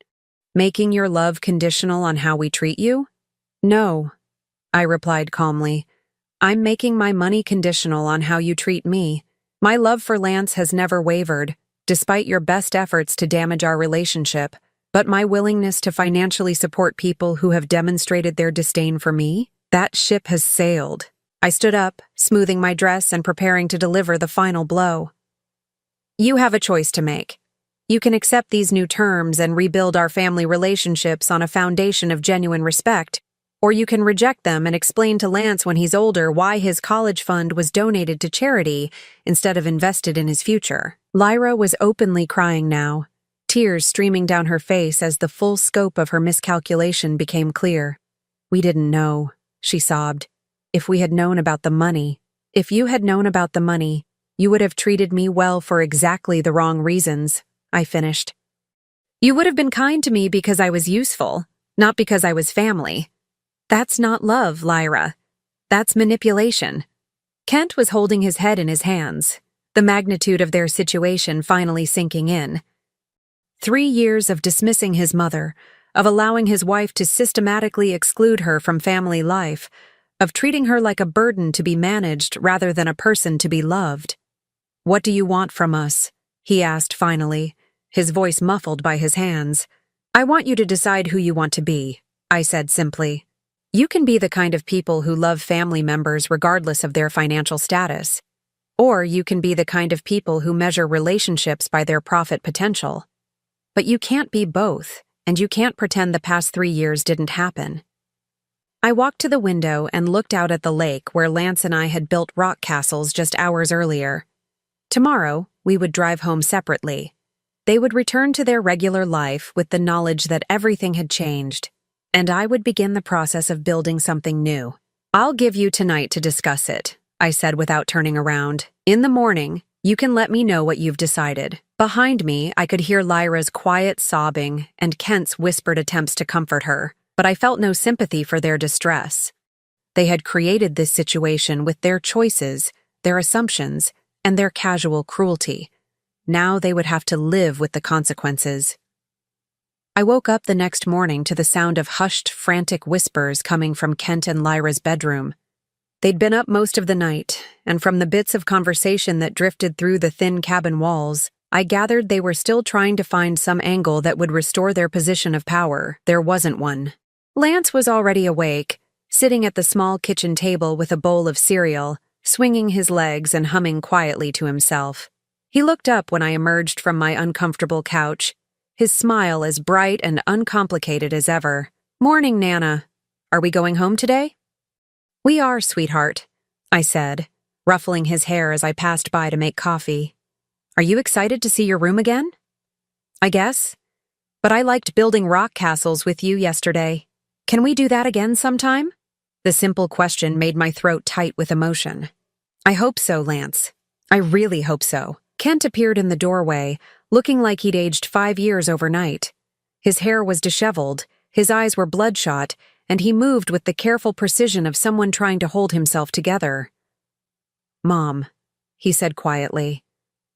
Making your love conditional on how we treat you?" "No," I replied calmly. "I'm making my money conditional on how you treat me. My love for Lance has never wavered, despite your best efforts to damage our relationship. But my willingness to financially support people who have demonstrated their disdain for me, that ship has sailed." I stood up, smoothing my dress and preparing to deliver the final blow. "You have a choice to make. You can accept these new terms and rebuild our family relationships on a foundation of genuine respect, or you can reject them and explain to Lance when he's older why his college fund was donated to charity instead of invested in his future." Lyra was openly crying now, tears streaming down her face as the full scope of her miscalculation became clear. "We didn't know," she sobbed. "If we had known about the money. If you had known about the money, you would have treated me well for exactly the wrong reasons," I finished. "You would have been kind to me because I was useful, not because I was family. That's not love, Lyra. That's manipulation." Kent was holding his head in his hands, the magnitude of their situation finally sinking in. 3 years of dismissing his mother, of allowing his wife to systematically exclude her from family life, of treating her like a burden to be managed rather than a person to be loved. "What do you want from us?" he asked finally, his voice muffled by his hands. "I want you to decide who you want to be," I said simply. "You can be the kind of people who love family members regardless of their financial status. Or you can be the kind of people who measure relationships by their profit potential. But you can't be both, and you can't pretend the past 3 years didn't happen." I walked to the window and looked out at the lake where Lance and I had built rock castles just hours earlier. Tomorrow, we would drive home separately. They would return to their regular life with the knowledge that everything had changed, and I would begin the process of building something new. I'll give you tonight to discuss it, I said without turning around. In the morning, you can let me know what you've decided. Behind me, I could hear Lyra's quiet sobbing and Kent's whispered attempts to comfort her, but I felt no sympathy for their distress. They had created this situation with their choices, their assumptions, and their casual cruelty. Now they would have to live with the consequences. I woke up the next morning to the sound of hushed, frantic whispers coming from Kent and Lyra's bedroom. They'd been up most of the night, and from the bits of conversation that drifted through the thin cabin walls, I gathered they were still trying to find some angle that would restore their position of power. There wasn't one. Lance was already awake, sitting at the small kitchen table with a bowl of cereal, swinging his legs and humming quietly to himself. He looked up when I emerged from my uncomfortable couch, his smile as bright and uncomplicated as ever. "Morning, Nana. Are we going home today?" "We are, sweetheart," I said, ruffling his hair as I passed by to make coffee. "Are you excited to see your room again?" "I guess. But I liked building rock castles with you yesterday. Can we do that again sometime?" The simple question made my throat tight with emotion. "I hope so, Lance. I really hope so." Kent appeared in the doorway, looking like he'd aged 5 years overnight. His hair was disheveled, his eyes were bloodshot, and he moved with the careful precision of someone trying to hold himself together. "Mom," he said quietly,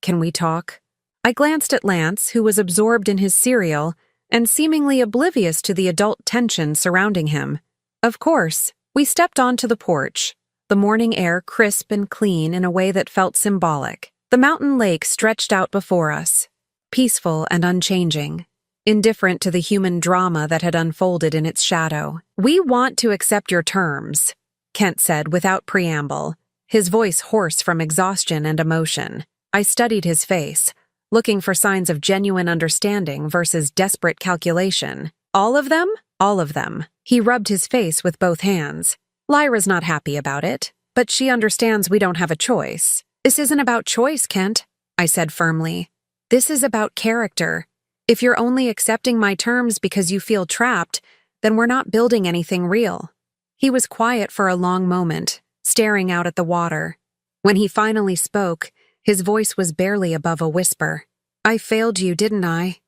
"can we talk?" I glanced at Lance, who was absorbed in his cereal and seemingly oblivious to the adult tension surrounding him. Of course, we stepped onto the porch, the morning air crisp and clean in a way that felt symbolic. The mountain lake stretched out before us, peaceful and unchanging, indifferent to the human drama that had unfolded in its shadow. "We want to accept your terms," Kent said without preamble, his voice hoarse from exhaustion and emotion. I studied his face, looking for signs of genuine understanding versus desperate calculation. "All of them? All of them." He rubbed his face with both hands. "Lyra's not happy about it, but she understands we don't have a choice." "This isn't about choice, Kent," I said firmly. "This is about character. If you're only accepting my terms because you feel trapped, then we're not building anything real." He was quiet for a long moment, staring out at the water. When he finally spoke, his voice was barely above a whisper. "I failed you, didn't I?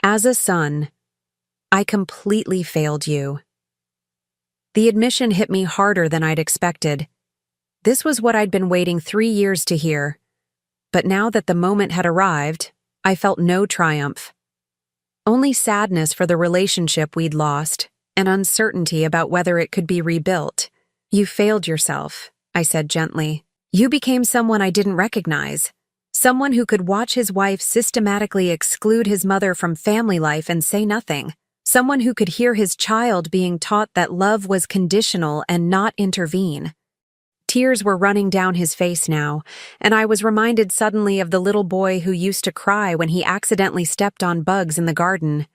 As a son, I completely failed you." The admission hit me harder than I'd expected. This was what I'd been waiting 3 years to hear. But now that the moment had arrived, I felt no triumph. Only sadness for the relationship we'd lost, and uncertainty about whether it could be rebuilt. "You failed yourself," I said gently. "You became someone I didn't recognize. Someone who could watch his wife systematically exclude his mother from family life and say nothing. Someone who could hear his child being taught that love was conditional and not intervene." Tears were running down his face now, and I was reminded suddenly of the little boy who used to cry when he accidentally stepped on bugs in the garden.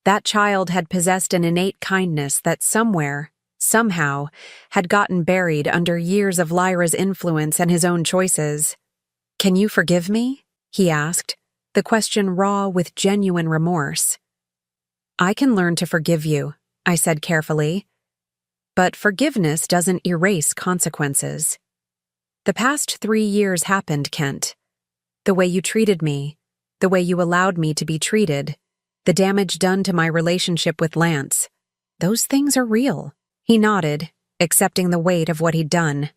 That child had possessed an innate kindness that somewhere, somehow, had gotten buried under years of Lyra's influence and his own choices. "Can you forgive me?" he asked, the question raw with genuine remorse. "I can learn to forgive you," I said carefully. "But forgiveness doesn't erase consequences." "The past 3 years happened, Kent. The way you treated me, the way you allowed me to be treated, the damage done to my relationship with Lance. Those things are real." He nodded, accepting the weight of what he'd done.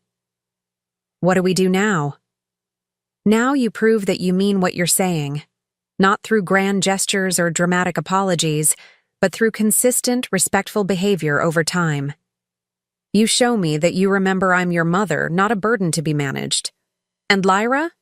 "What do we do now?" "Now you prove that you mean what you're saying. Not through grand gestures or dramatic apologies, but through consistent, respectful behavior over time. You show me that you remember I'm your mother, not a burden to be managed. And Lyra?"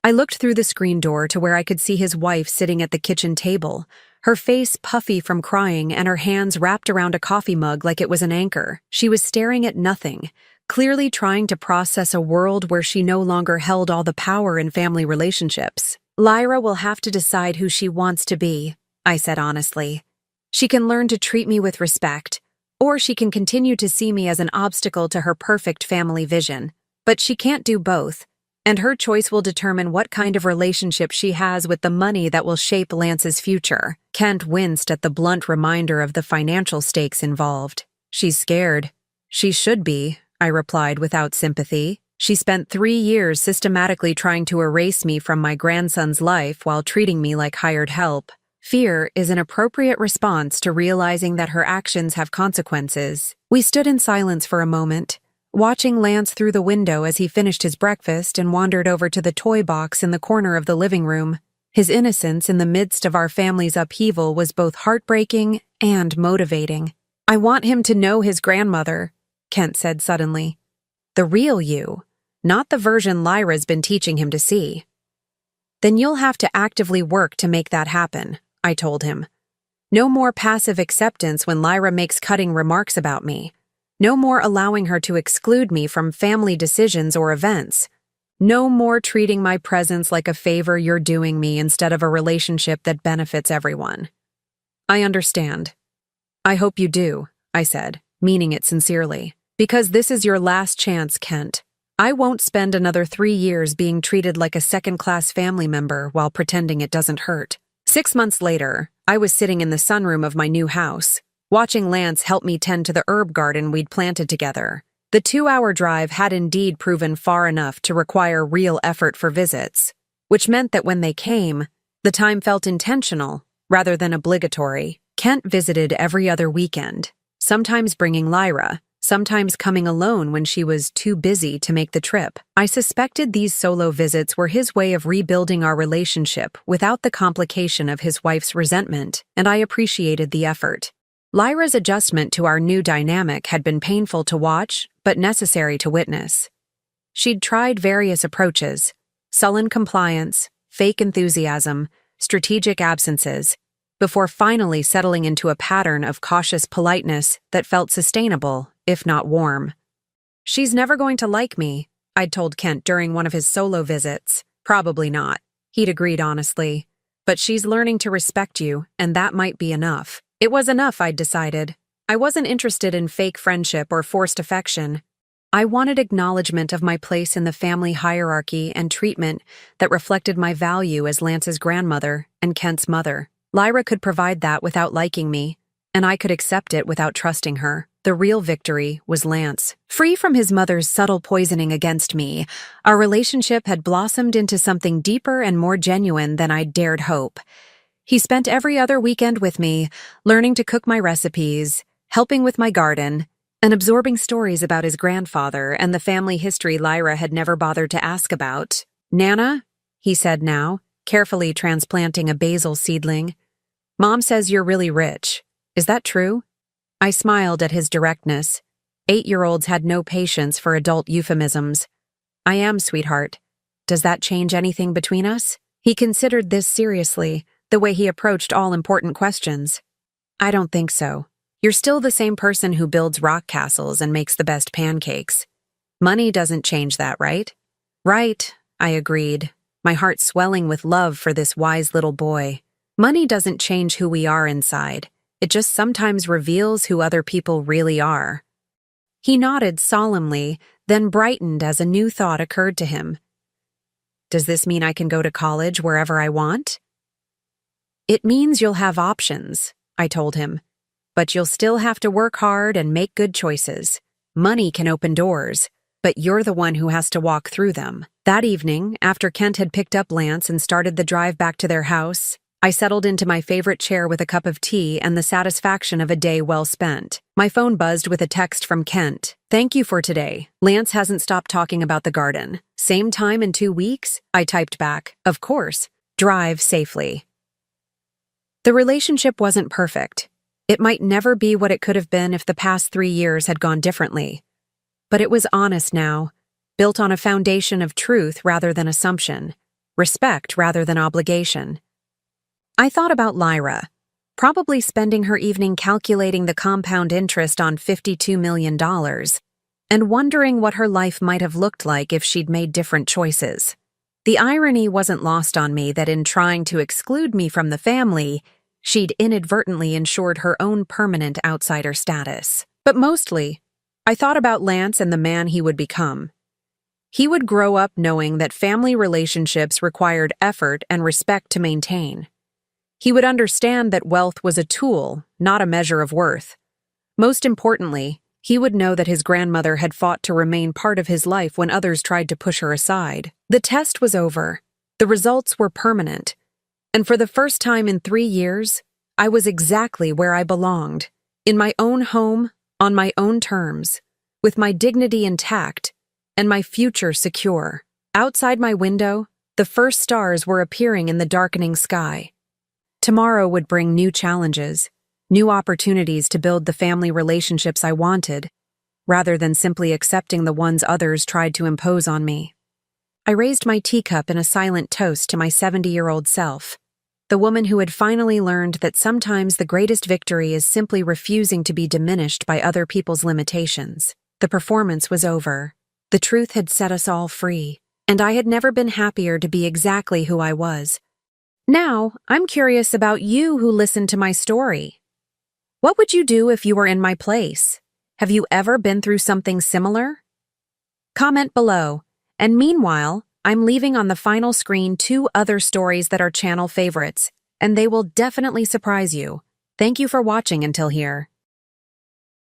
I looked through the screen door to where I could see his wife sitting at the kitchen table, her face puffy from crying and her hands wrapped around a coffee mug like it was an anchor. She was staring at nothing, clearly trying to process a world where she no longer held all the power in family relationships. "Lyra will have to decide who she wants to be," I said honestly. "She can learn to treat me with respect, or she can continue to see me as an obstacle to her perfect family vision. But she can't do both, and her choice will determine what kind of relationship she has with the money that will shape Lance's future." Kent winced at the blunt reminder of the financial stakes involved. "She's scared." "She should be," I replied without sympathy. She spent 3 years systematically trying to erase me from my grandson's life while treating me like hired help. Fear is an appropriate response to realizing that her actions have consequences. We stood in silence for a moment, watching Lance through the window as he finished his breakfast and wandered over to the toy box in the corner of the living room. His innocence in the midst of our family's upheaval was both heartbreaking and motivating. "I want him to know his grandmother," Kent said suddenly. "The real you, not the version Lyra's been teaching him to see." "Then you'll have to actively work to make that happen," I told him. "No more passive acceptance when Lyra makes cutting remarks about me. No more allowing her to exclude me from family decisions or events. No more treating my presence like a favor you're doing me instead of a relationship that benefits everyone." "I understand. I hope you do," I said, meaning it sincerely. "Because this is your last chance, Kent. I won't spend another 3 years being treated like a second-class family member while pretending it doesn't hurt." 6 months later, I was sitting in the sunroom of my new house, watching Lance help me tend to the herb garden we'd planted together. The 2-hour drive had indeed proven far enough to require real effort for visits, which meant that when they came, the time felt intentional rather than obligatory. Kent visited every other weekend, sometimes bringing Lyra, sometimes coming alone when she was too busy to make the trip. I suspected these solo visits were his way of rebuilding our relationship without the complication of his wife's resentment, and I appreciated the effort. Lyra's adjustment to our new dynamic had been painful to watch, but necessary to witness. She'd tried various approaches: sullen compliance, fake enthusiasm, strategic absences, before finally settling into a pattern of cautious politeness that felt sustainable, if not warm. "She's never going to like me," I'd told Kent during one of his solo visits. "Probably not," he'd agreed honestly. "But she's learning to respect you, and that might be enough." It was enough, I'd decided. I wasn't interested in fake friendship or forced affection. I wanted acknowledgement of my place in the family hierarchy and treatment that reflected my value as Lance's grandmother and Kent's mother. Lyra could provide that without liking me, and I could accept it without trusting her. The real victory was Lance. Free from his mother's subtle poisoning against me, our relationship had blossomed into something deeper and more genuine than I'd dared hope. He spent every other weekend with me, learning to cook my recipes, helping with my garden, and absorbing stories about his grandfather and the family history Lyra had never bothered to ask about. "Nana," he said now, carefully transplanting a basil seedling, "Mom says you're really rich. Is that true?" I smiled at his directness. 8-year-olds had no patience for adult euphemisms. "I am, sweetheart. Does that change anything between us?" He considered this seriously, the way he approached all important questions. "I don't think so. You're still the same person who builds rock castles and makes the best pancakes. Money doesn't change that, right?" "Right," I agreed, my heart swelling with love for this wise little boy. "Money doesn't change who we are inside. It just sometimes reveals who other people really are." He nodded solemnly, then brightened as a new thought occurred to him. "Does this mean I can go to college wherever I want?" "It means you'll have options," I told him. "But you'll still have to work hard and make good choices. Money can open doors, but you're the one who has to walk through them." That evening, after Kent had picked up Lance and started the drive back to their house, I settled into my favorite chair with a cup of tea and the satisfaction of a day well spent. My phone buzzed with a text from Kent. "Thank you for today. Lance hasn't stopped talking about the garden. Same time in 2 weeks?" I typed back. "Of course. Drive safely." The relationship wasn't perfect. It might never be what it could have been if the past 3 years had gone differently. But it was honest now, built on a foundation of truth rather than assumption, respect rather than obligation. I thought about Lyra, probably spending her evening calculating the compound interest on $52 million, and wondering what her life might have looked like if she'd made different choices. The irony wasn't lost on me that in trying to exclude me from the family, she'd inadvertently ensured her own permanent outsider status. But mostly, I thought about Lance and the man he would become. He would grow up knowing that family relationships required effort and respect to maintain. He would understand that wealth was a tool, not a measure of worth. Most importantly, He would know that his grandmother had fought to remain part of his life when others tried to push her aside. The test was over. The results were permanent. And for the first time in 3 years, I was exactly where I belonged. In my own home, on my own terms, with my dignity intact, and my future secure. Outside my window, the first stars were appearing in the darkening sky. Tomorrow would bring new challenges, new opportunities to build the family relationships I wanted, rather than simply accepting the ones others tried to impose on me. I raised my teacup in a silent toast to my 70-year-old self, the woman who had finally learned that sometimes the greatest victory is simply refusing to be diminished by other people's limitations. The performance was over. The truth had set us all free, and I had never been happier to be exactly who I was. Now, I'm curious about you who listened to my story. What would you do if you were in my place? Have you ever been through something similar? Comment below. And meanwhile, I'm leaving on the final screen 2 other stories that are channel favorites, and they will definitely surprise you. Thank you for watching until here.